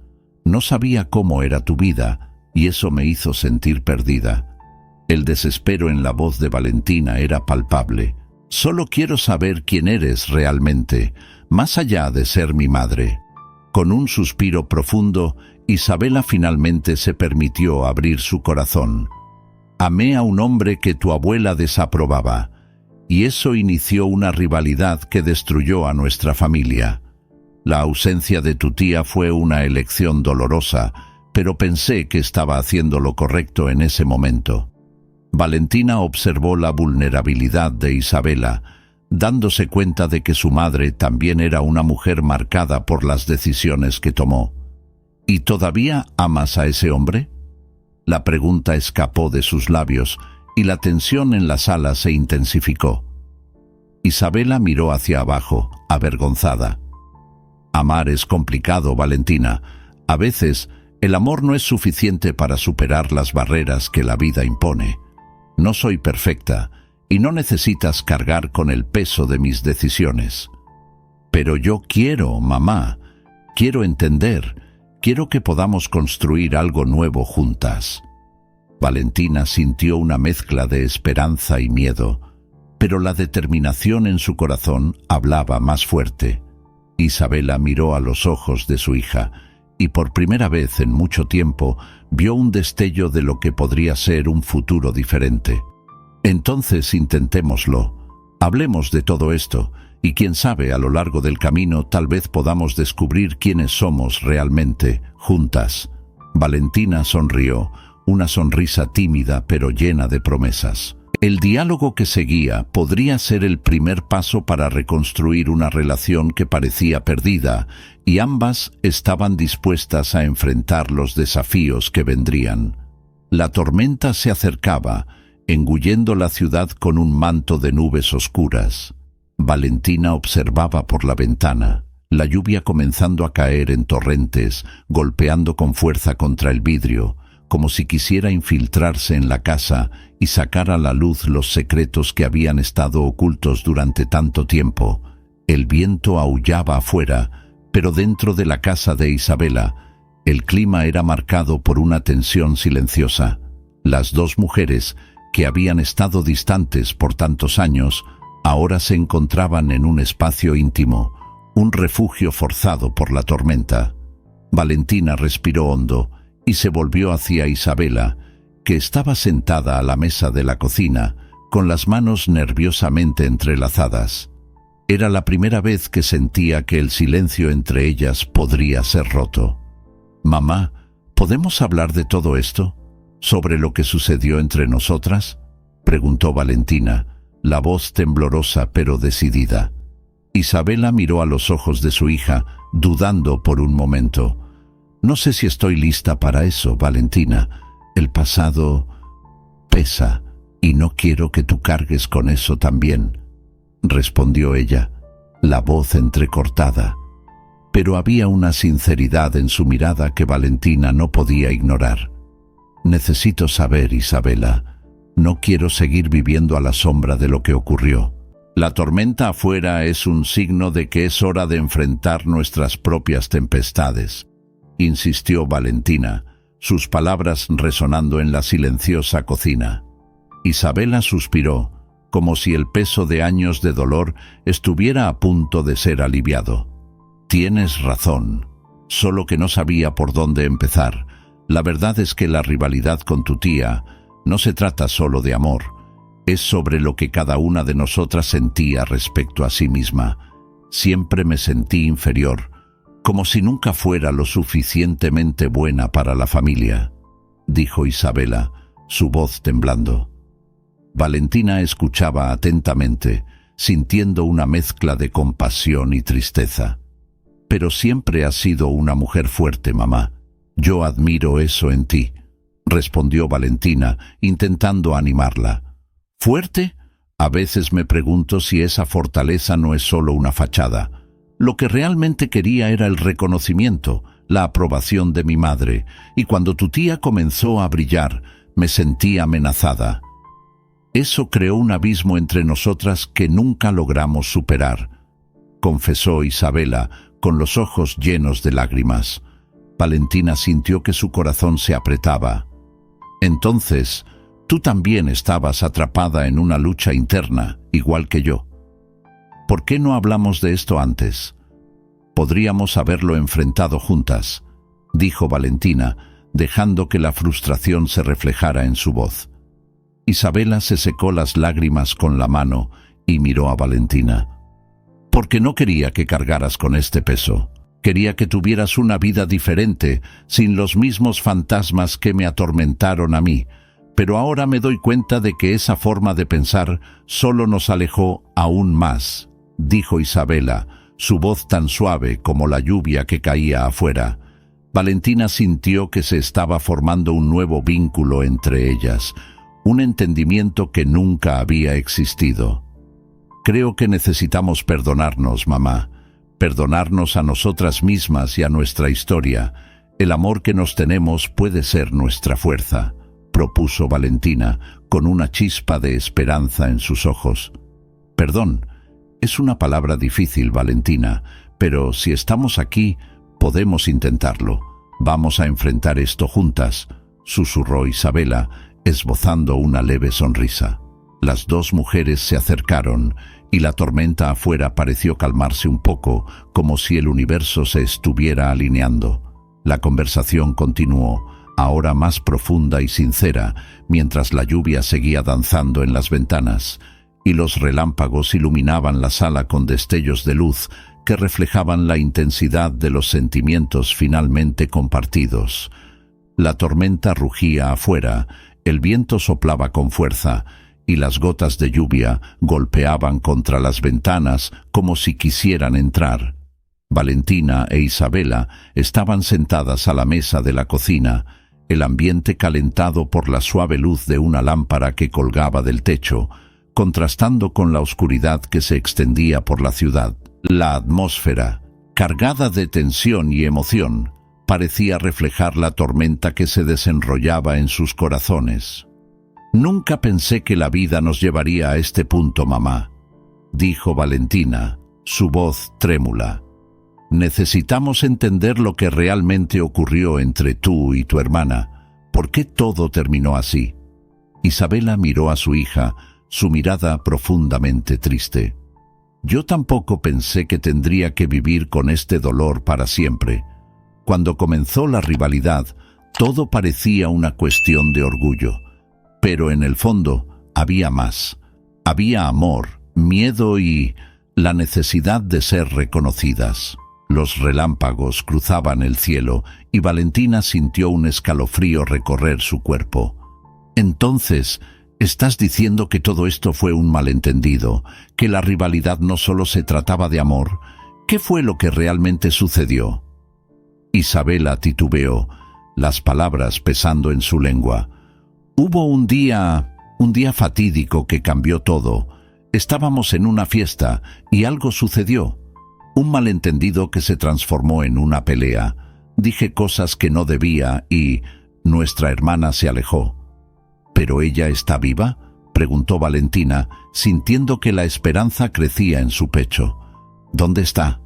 No sabía cómo era tu vida y eso me hizo sentir perdida. El desespero en la voz de Valentina era palpable. Solo quiero saber quién eres realmente, más allá de ser mi madre. Con un suspiro profundo, Isabela finalmente se permitió abrir su corazón. Amé a un hombre que tu abuela desaprobaba, y eso inició una rivalidad que destruyó a nuestra familia. La ausencia de tu tía fue una elección dolorosa, pero pensé que estaba haciendo lo correcto en ese momento. Valentina observó la vulnerabilidad de Isabela, dándose cuenta de que su madre también era una mujer marcada por las decisiones que tomó. ¿Y todavía amas a ese hombre? La pregunta escapó de sus labios y la tensión en la sala se intensificó. Isabela miró hacia abajo, avergonzada. Amar es complicado, Valentina. A veces, el amor no es suficiente para superar las barreras que la vida impone. No soy perfecta y no necesitas cargar con el peso de mis decisiones. Pero yo quiero, mamá, quiero entender, quiero que podamos construir algo nuevo juntas. Valentina sintió una mezcla de esperanza y miedo, pero la determinación en su corazón hablaba más fuerte. Isabela miró a los ojos de su hija y por primera vez en mucho tiempo vio un destello de lo que podría ser un futuro diferente. Entonces intentémoslo, hablemos de todo esto y quién sabe, a lo largo del camino tal vez podamos descubrir quiénes somos realmente, juntas. Valentina sonrió, una sonrisa tímida pero llena de promesas. El diálogo que seguía podría ser el primer paso para reconstruir una relación que parecía perdida, y ambas estaban dispuestas a enfrentar los desafíos que vendrían. La tormenta se acercaba, engullendo la ciudad con un manto de nubes oscuras. Valentina observaba por la ventana, la lluvia comenzando a caer en torrentes, golpeando con fuerza contra el vidrio, como si quisiera infiltrarse en la casa y sacar a la luz los secretos que habían estado ocultos durante tanto tiempo. El viento aullaba afuera, pero dentro de la casa de Isabela, el clima era marcado por una tensión silenciosa. Las dos mujeres, que habían estado distantes por tantos años, ahora se encontraban en un espacio íntimo, un refugio forzado por la tormenta. Valentina respiró hondo y se volvió hacia Isabela, que estaba sentada a la mesa de la cocina, con las manos nerviosamente entrelazadas. Era la primera vez que sentía que el silencio entre ellas podría ser roto. «Mamá, ¿podemos hablar de todo esto? ¿Sobre lo que sucedió entre nosotras?», preguntó Valentina, la voz temblorosa pero decidida. Isabela miró a los ojos de su hija, dudando por un momento. «No sé si estoy lista para eso, Valentina. El pasado pesa y no quiero que tú cargues con eso también», respondió ella, la voz entrecortada. Pero había una sinceridad en su mirada que Valentina no podía ignorar. «Necesito saber, Isabela. No quiero seguir viviendo a la sombra de lo que ocurrió. La tormenta afuera es un signo de que es hora de enfrentar nuestras propias tempestades», insistió Valentina, sus palabras resonando en la silenciosa cocina. Isabela suspiró, como si el peso de años de dolor estuviera a punto de ser aliviado. «Tienes razón, solo que no sabía por dónde empezar. La verdad es que la rivalidad con tu tía no se trata solo de amor, es sobre lo que cada una de nosotras sentía respecto a sí misma. Siempre me sentí inferior, como si nunca fuera lo suficientemente buena para la familia», dijo Isabela, su voz temblando. Valentina escuchaba atentamente, sintiendo una mezcla de compasión y tristeza. Pero siempre has sido una mujer fuerte, mamá. Yo admiro eso en ti, respondió Valentina, intentando animarla. ¿Fuerte? A veces me pregunto si esa fortaleza no es solo una fachada. Lo que realmente quería era el reconocimiento, la aprobación de mi madre, y cuando tu tía comenzó a brillar, me sentí amenazada. Eso creó un abismo entre nosotras que nunca logramos superar, confesó Isabela, con los ojos llenos de lágrimas. Valentina sintió que su corazón se apretaba. Entonces, tú también estabas atrapada en una lucha interna, igual que yo. ¿Por qué no hablamos de esto antes? Podríamos haberlo enfrentado juntas, dijo Valentina, dejando que la frustración se reflejara en su voz. Isabela se secó las lágrimas con la mano y miró a Valentina. Porque no quería que cargaras con este peso. Quería que tuvieras una vida diferente, sin los mismos fantasmas que me atormentaron a mí. Pero ahora me doy cuenta de que esa forma de pensar solo nos alejó aún más, dijo Isabela, su voz tan suave como la lluvia que caía afuera. Valentina sintió que se estaba formando un nuevo vínculo entre ellas, un entendimiento que nunca había existido. Creo que necesitamos perdonarnos, mamá, perdonarnos a nosotras mismas y a nuestra historia. El amor que nos tenemos puede ser nuestra fuerza, propuso Valentina, con una chispa de esperanza en sus ojos. Perdón, es una palabra difícil, Valentina, pero si estamos aquí, podemos intentarlo. Vamos a enfrentar esto juntas, susurró Isabela, esbozando una leve sonrisa. Las dos mujeres se acercaron y la tormenta afuera pareció calmarse un poco, como si el universo se estuviera alineando. La conversación continuó, ahora más profunda y sincera, mientras la lluvia seguía danzando en las ventanas, y los relámpagos iluminaban la sala con destellos de luz que reflejaban la intensidad de los sentimientos finalmente compartidos. La tormenta rugía afuera, el viento soplaba con fuerza, y las gotas de lluvia golpeaban contra las ventanas como si quisieran entrar. Valentina e Isabela estaban sentadas a la mesa de la cocina, el ambiente calentado por la suave luz de una lámpara que colgaba del techo, contrastando con la oscuridad que se extendía por la ciudad. La atmósfera, cargada de tensión y emoción, parecía reflejar la tormenta que se desenrollaba en sus corazones. «Nunca pensé que la vida nos llevaría a este punto, mamá», dijo Valentina, su voz trémula. «Necesitamos entender lo que realmente ocurrió entre tú y tu hermana. ¿Por qué todo terminó así?» Isabela miró a su hija, su mirada profundamente triste. «Yo tampoco pensé que tendría que vivir con este dolor para siempre. Cuando comenzó la rivalidad, todo parecía una cuestión de orgullo. Pero en el fondo había más. Había amor, miedo y la necesidad de ser reconocidas». Los relámpagos cruzaban el cielo y Valentina sintió un escalofrío recorrer su cuerpo. «Entonces, ¿estás diciendo que todo esto fue un malentendido? ¿Que la rivalidad no solo se trataba de amor? ¿Qué fue lo que realmente sucedió?» Isabela titubeó, las palabras pesando en su lengua. «Hubo un día fatídico que cambió todo. Estábamos en una fiesta y algo sucedió. Un malentendido que se transformó en una pelea. Dije cosas que no debía y nuestra hermana se alejó». «¿Pero ella está viva?», preguntó Valentina, sintiendo que la esperanza crecía en su pecho. «¿Dónde está?».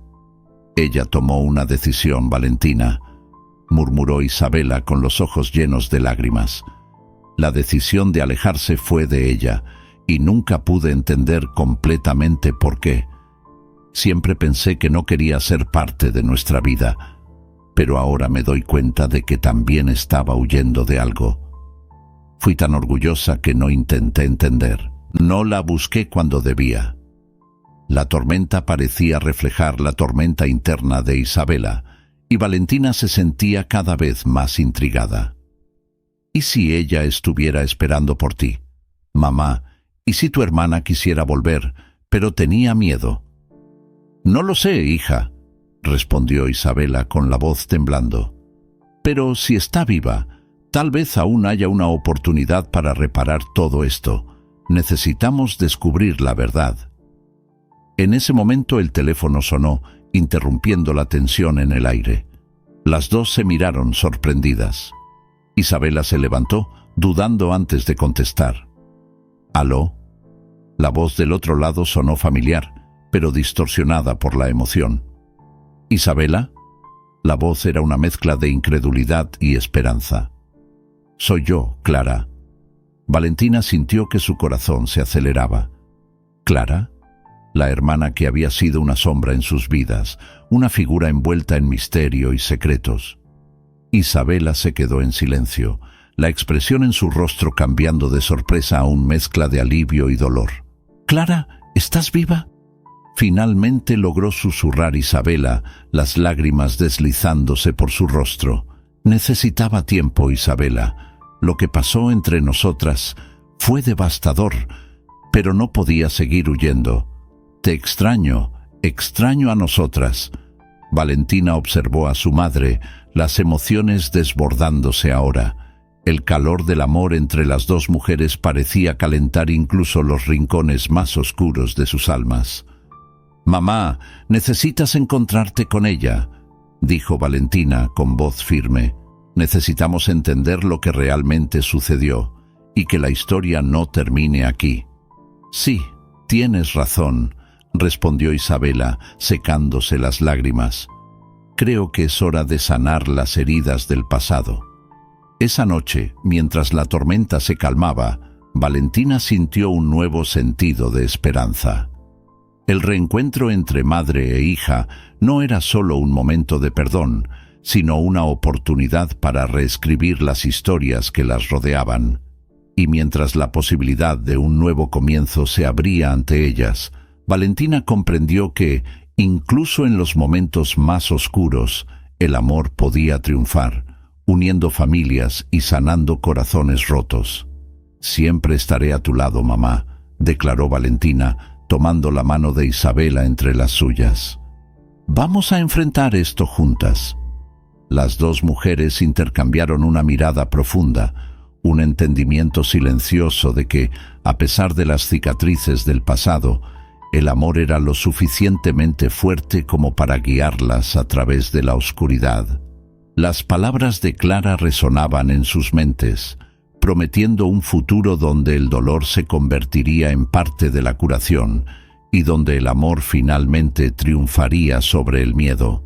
«Ella tomó una decisión, Valentina», murmuró Isabela con los ojos llenos de lágrimas. «La decisión de alejarse fue de ella, y nunca pude entender completamente por qué. Siempre pensé que no quería ser parte de nuestra vida, pero ahora me doy cuenta de que también estaba huyendo de algo. Fui tan orgullosa que no intenté entender. No la busqué cuando debía». La tormenta parecía reflejar la tormenta interna de Isabela, y Valentina se sentía cada vez más intrigada. «¿Y si ella estuviera esperando por ti? Mamá, ¿y si tu hermana quisiera volver, pero tenía miedo. «No lo sé, hija», respondió Isabela con la voz temblando. «Pero si está viva, tal vez aún haya una oportunidad para reparar todo esto. Necesitamos descubrir la verdad». En ese momento el teléfono sonó, interrumpiendo la tensión en el aire. Las dos se miraron sorprendidas. Isabela se levantó, dudando antes de contestar. «¿Aló?» La voz del otro lado sonó familiar, pero distorsionada por la emoción. «¿Isabela?» La voz era una mezcla de incredulidad y esperanza. «Soy yo, Clara». Valentina sintió que su corazón se aceleraba. ¿Clara? La hermana que había sido una sombra en sus vidas, una figura envuelta en misterio y secretos. Isabela se quedó en silencio, la expresión en su rostro cambiando de sorpresa a una mezcla de alivio y dolor. «Clara, ¿estás viva?» Finalmente logró susurrar Isabela, las lágrimas deslizándose por su rostro. «Necesitaba tiempo, Isabela. Lo que pasó entre nosotras fue devastador, pero no podía seguir huyendo. Te extraño a nosotras». Valentina observó a su madre, las emociones desbordándose ahora. El calor del amor entre las dos mujeres parecía calentar incluso los rincones más oscuros de sus almas. «Mamá, necesitas encontrarte con ella», dijo Valentina con voz firme. «Necesitamos entender lo que realmente sucedió y que la historia no termine aquí». «Sí, tienes razón», respondió Isabela, secándose las lágrimas. «Creo que es hora de sanar las heridas del pasado». Esa noche, mientras la tormenta se calmaba, Valentina sintió un nuevo sentido de esperanza. El reencuentro entre madre e hija no era solo un momento de perdón, sino una oportunidad para reescribir las historias que las rodeaban. Y mientras la posibilidad de un nuevo comienzo se abría ante ellas, Valentina comprendió que, incluso en los momentos más oscuros, el amor podía triunfar, uniendo familias y sanando corazones rotos. «Siempre estaré a tu lado, mamá», declaró Valentina, tomando la mano de Isabela entre las suyas. «Vamos a enfrentar esto juntas». Las dos mujeres intercambiaron una mirada profunda, un entendimiento silencioso de que, a pesar de las cicatrices del pasado, el amor era lo suficientemente fuerte como para guiarlas a través de la oscuridad. Las palabras de Clara resonaban en sus mentes, prometiendo un futuro donde el dolor se convertiría en parte de la curación y donde el amor finalmente triunfaría sobre el miedo.